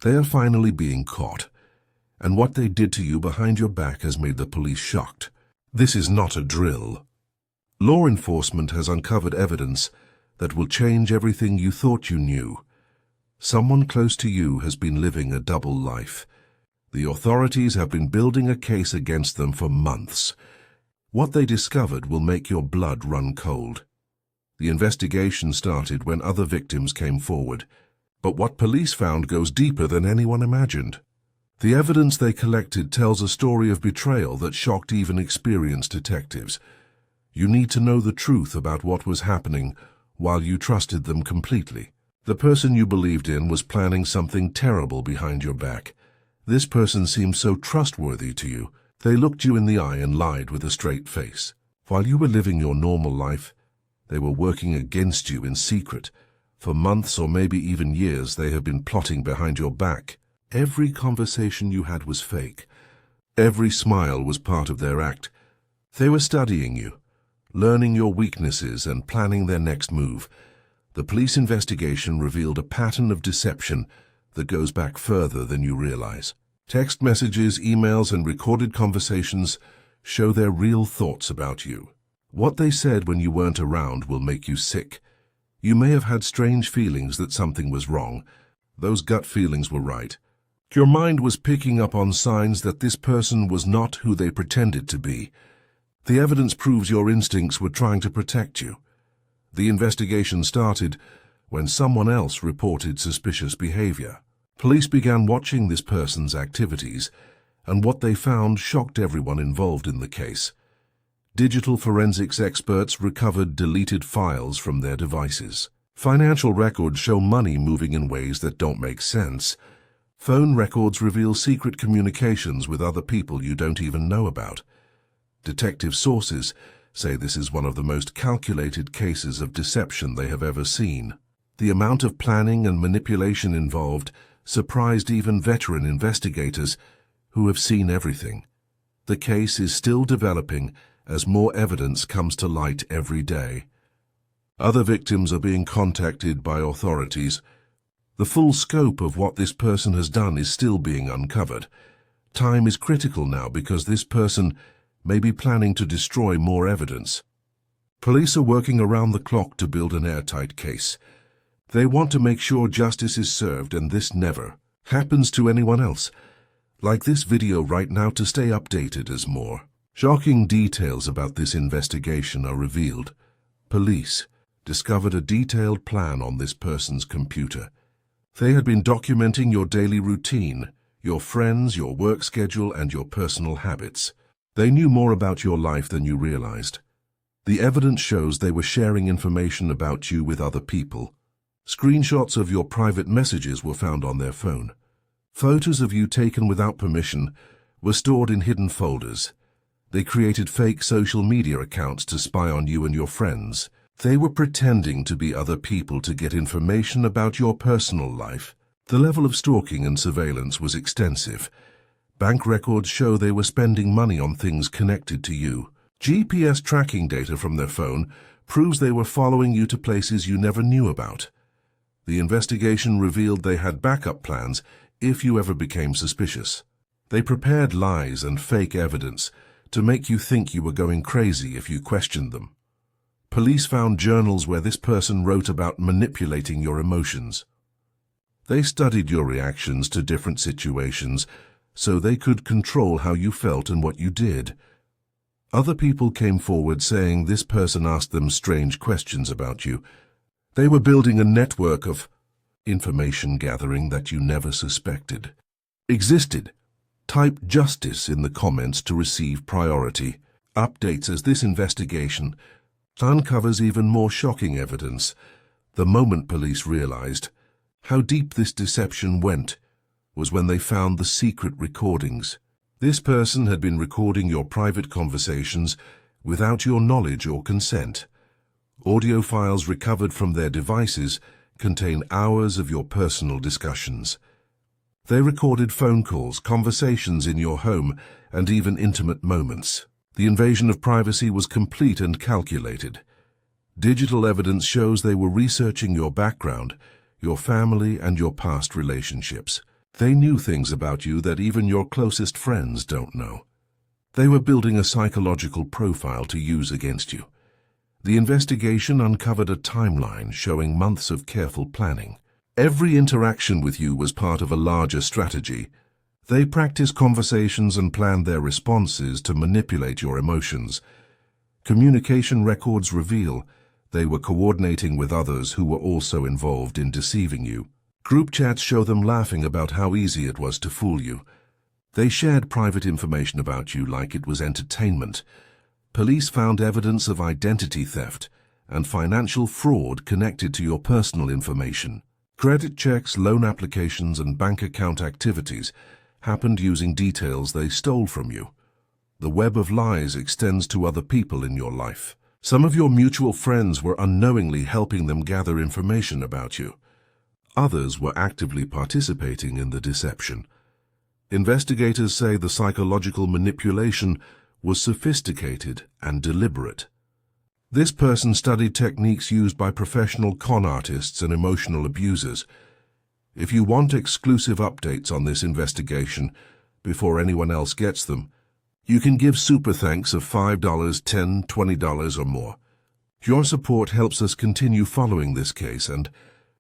They are finally being caught, and what they did to you behind your back has made the police shocked. This is not a drill. Law enforcement has uncovered evidence that will change everything you thought you knew. Someone close to you has been living a double life. The authorities have been building a case against them for months. What they discovered will make your blood run cold. The investigation started when other victims came forward, but what police found goes deeper than anyone imagined. The evidence they collected tells a story of betrayal that shocked even experienced detectives. You need to know the truth about what was happening while you trusted them completely. The person you believed in was planning something terrible behind your back. This person seemed so trustworthy to you. They looked you in the eye and lied with a straight face. While you were living your normal life, they were working against you in secret. For months or maybe even years, they have been plotting behind your back. Every conversation you had was fake. Every smile was part of their act. They were studying you, learning your weaknesses and planning their next move. The police investigation revealed a pattern of deception that goes back further than you realize. Text messages, emails, and recorded conversations show their real thoughts about you. What they said when you weren't around will make you sick. You may have had strange feelings that something was wrong. Those gut feelings were right. Your mind was picking up on signs that this person was not who they pretended to be. The evidence proves your instincts were trying to protect you. The investigation started when someone else reported suspicious behavior. Police began watching this person's activities, and what they found shocked everyone involved in the case. Digital forensics experts recovered deleted files from their devices. Financial records show money moving in ways that don't make sense. Phone records reveal secret communications with other people you don't even know about. Detective sources say this is one of the most calculated cases of deception they have ever seen. The amount of planning and manipulation involved surprised even veteran investigators who have seen everything. The case is still developing as more evidence comes to light every day. Other victims are being contacted by authorities. The full scope of what this person has done is still being uncovered. Time is critical now because this person may be planning to destroy more evidence. Police are working around the clock to build an airtight case. They want to make sure justice is served and this never happens to anyone else. Like this video right now to stay updated as more shocking details about this investigation are revealed. Police discovered a detailed plan on this person's computer. They had been documenting your daily routine, your friends, your work schedule, and your personal habits. They knew more about your life than you realized. The evidence shows they were sharing information about you with other people. Screenshots of your private messages were found on their phone. Photos of you taken without permission were stored in hidden folders. They created fake social media accounts to spy on you and your friends. They were pretending to be other people to get information about your personal life. The level of stalking and surveillance was extensive. Bank records show they were spending money on things connected to you. GPS tracking data from their phone proves they were following you to places you never knew about. The investigation revealed they had backup plans if you ever became suspicious. They prepared lies and fake evidence to make you think you were going crazy if you questioned them. Police found journals where this person wrote about manipulating your emotions. They studied your reactions to different situations so they could control how you felt and what you did. Other people came forward saying this person asked them strange questions about you. They were building a network of information gathering that you never suspected existed. Type justice in the comments to receive priority updates as this investigation uncovers even more shocking evidence. The moment police realized how deep this deception went was when they found the secret recordings. This person had been recording your private conversations without your knowledge or consent. Audio files recovered from their devices contain hours of your personal discussions. They recorded phone calls, conversations in your home, and even intimate moments. The invasion of privacy was complete and calculated. Digital evidence shows they were researching your background, your family, and your past relationships. They knew things about you that even your closest friends don't know. They were building a psychological profile to use against you. The investigation uncovered a timeline showing months of careful planning. Every interaction with you was part of a larger strategy. They practiced conversations and planned their responses to manipulate your emotions. Communication records reveal they were coordinating with others who were also involved in deceiving you. Group chats show them laughing about how easy it was to fool you. They shared private information about you like it was entertainment. Police found evidence of identity theft and financial fraud connected to your personal information. Credit checks, loan applications, and bank account activities happened using details they stole from you. The web of lies extends to other people in your life. Some of your mutual friends were unknowingly helping them gather information about you. Others were actively participating in the deception. Investigators say the psychological manipulation was sophisticated and deliberate. This person studied techniques used by professional con artists and emotional abusers. If you want exclusive updates on this investigation before anyone else gets them, you can give super thanks of $5, $10, $20 or more. Your support helps us continue following this case and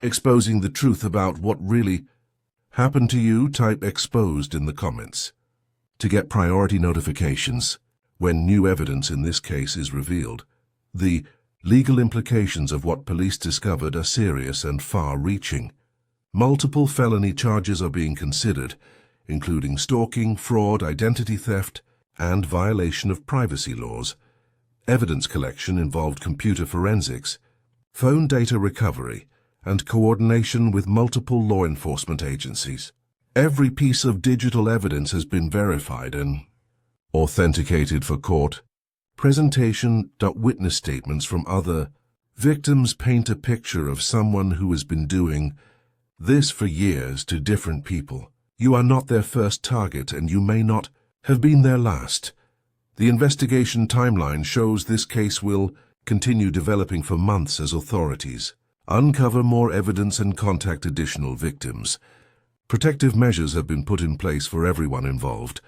exposing the truth about what really happened to you. Type exposed in the comments to get priority notifications when new evidence in this case is revealed. The legal implications of what police discovered are serious and far-reaching. Multiple felony charges are being considered, including stalking, fraud, identity theft, and violation of privacy laws. Evidence collection involved computer forensics, phone data recovery, and coordination with multiple law enforcement agencies. Every piece of digital evidence has been verified and authenticated for court presentation. Witness statements from other victims paint a picture of someone who has been doing this for years to different people. You are not their first target, and you may not have been their last. The investigation timeline shows this case will continue developing for months as authorities uncover more evidence and contact additional victims. Protective measures have been put in place for everyone involved.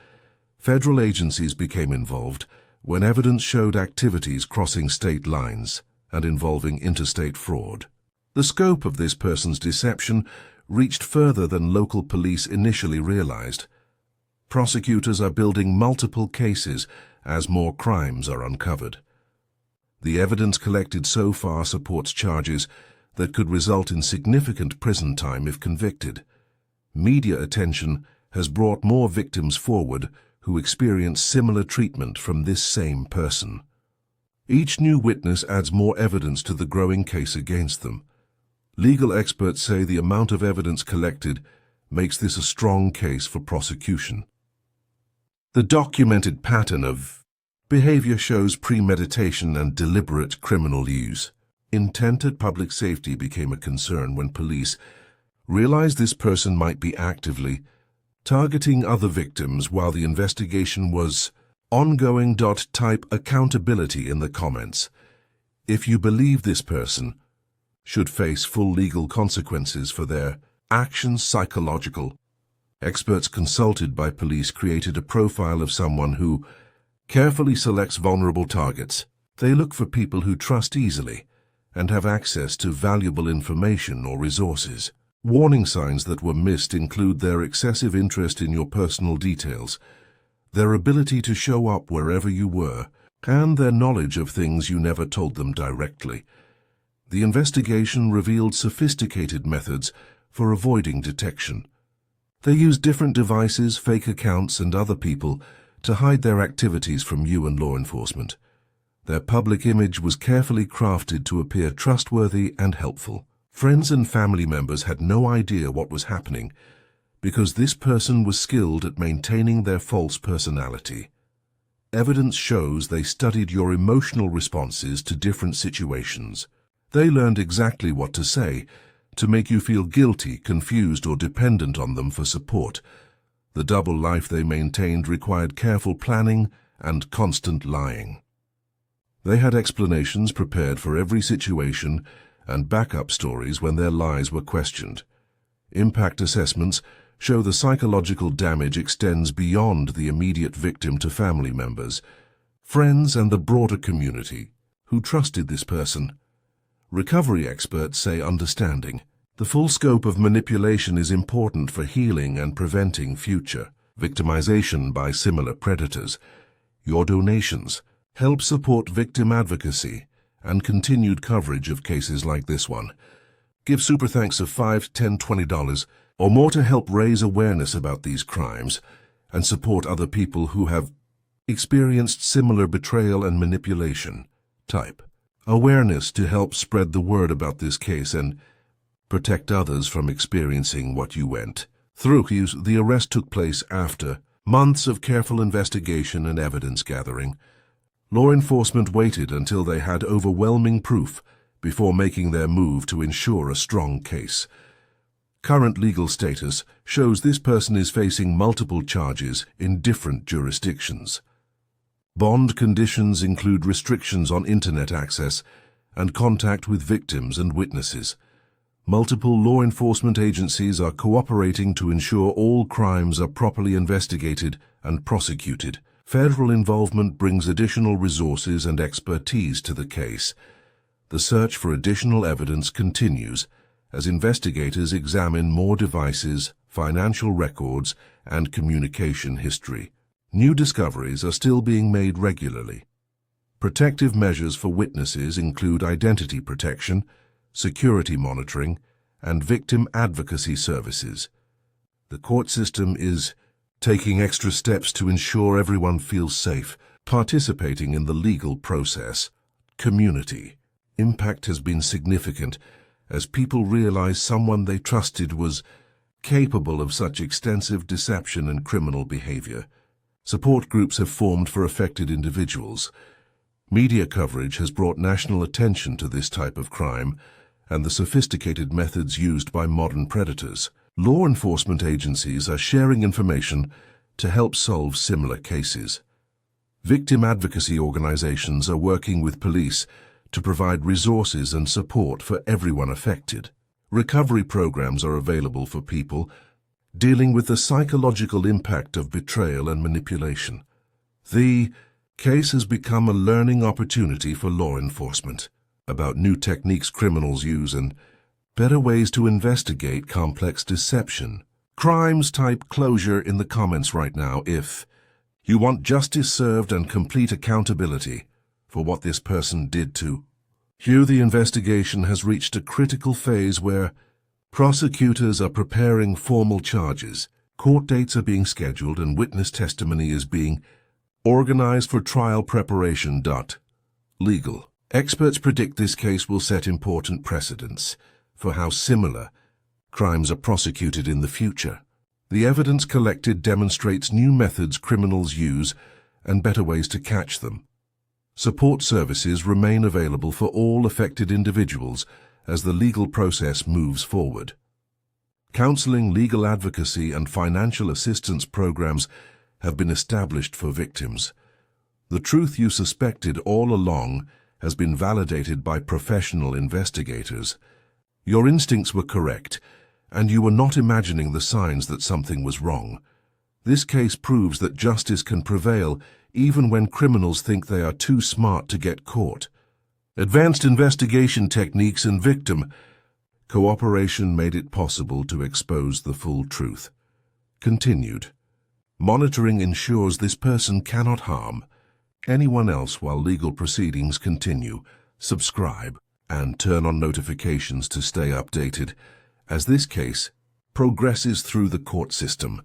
Federal agencies became involved when evidence showed activities crossing state lines and involving interstate fraud. The scope of this person's deception reached further than local police initially realized. Prosecutors are building multiple cases as more crimes are uncovered. The evidence collected so far supports charges that could result in significant prison time if convicted. Media attention has brought more victims forward who experience similar treatment from this same person. Each new witness adds more evidence to the growing case against them. Legal experts say the amount of evidence collected makes this a strong case for prosecution. The documented pattern of behavior shows premeditation and deliberate criminal use. Intent at public safety became a concern when police realized this person might be actively targeting other victims while the investigation was ongoing. Type accountability in the comments if you believe this person should face full legal consequences for their actions. Psychological experts consulted by police created a profile of someone who carefully selects vulnerable targets. They look for people who trust easily and have access to valuable information or resources. Warning signs that were missed include their excessive interest in your personal details, their ability to show up wherever you were, and their knowledge of things you never told them directly. The investigation revealed sophisticated methods for avoiding detection. They used different devices, fake accounts, and other people to hide their activities from you and law enforcement. Their public image was carefully crafted to appear trustworthy and helpful. Friends and family members had no idea what was happening because this person was skilled at maintaining their false personality. Evidence shows they studied your emotional responses to different situations. They learned exactly what to say to make you feel guilty, confused, or dependent on them for support. The double life they maintained required careful planning and constant lying. They had explanations prepared for every situation and backup stories when their lies were questioned. Impact assessments show the psychological damage extends beyond the immediate victim to family members, friends, and the broader community who trusted this person. Recovery experts say understanding the full scope of manipulation is important for healing and preventing future victimization by similar predators. Your donations help support victim advocacy and continued coverage of cases like this one. Give super thanks of $5, $10, $20 or more to help raise awareness about these crimes and support other people who have experienced similar betrayal and manipulation. Type awareness to help spread the word about this case and protect others from experiencing what you went through. The arrest took place after months of careful investigation and evidence gathering. Law enforcement waited until they had overwhelming proof before making their move to ensure a strong case. Current legal status shows this person is facing multiple charges in different jurisdictions. Bond conditions include restrictions on internet access and contact with victims and witnesses. Multiple law enforcement agencies are cooperating to ensure all crimes are properly investigated and prosecuted. Federal involvement brings additional resources and expertise to the case. The search for additional evidence continues as investigators examine more devices, financial records, and communication history. New discoveries are still being made regularly. Protective measures for witnesses include identity protection, security monitoring, and victim advocacy services. The court system is taking extra steps to ensure everyone feels safe participating in the legal process. Community impact has been significant as people realize someone they trusted was capable of such extensive deception and criminal behavior. Support groups have formed for affected individuals. Media coverage has brought national attention to this type of crime and the sophisticated methods used by modern predators. Law enforcement agencies are sharing information to help solve similar cases. Victim advocacy organizations are working with police to provide resources and support for everyone affected. Recovery programs are available for people dealing with the psychological impact of betrayal and manipulation. The case has become a learning opportunity for law enforcement about new techniques criminals use and better ways to investigate complex deception. Crimes, type closure in the comments right now if you want justice served and complete accountability for what this person did to you. The investigation has reached a critical phase where prosecutors are preparing formal charges, court dates are being scheduled, and witness testimony is being organized for trial preparation. Legal experts predict this case will set important precedents for how similar crimes are prosecuted in the future. The evidence collected demonstrates new methods criminals use and better ways to catch them. Support services remain available for all affected individuals as the legal process moves forward. Counseling, legal advocacy, and financial assistance programs have been established for victims. The truth you suspected all along has been validated by professional investigators. Your instincts were correct, and you were not imagining the signs that something was wrong. This case proves that justice can prevail even when criminals think they are too smart to get caught. Advanced investigation techniques and victim cooperation made it possible to expose the full truth. Continued. Monitoring ensures this person cannot harm anyone else while legal proceedings continue. Subscribe and turn on notifications to stay updated as this case progresses through the court system.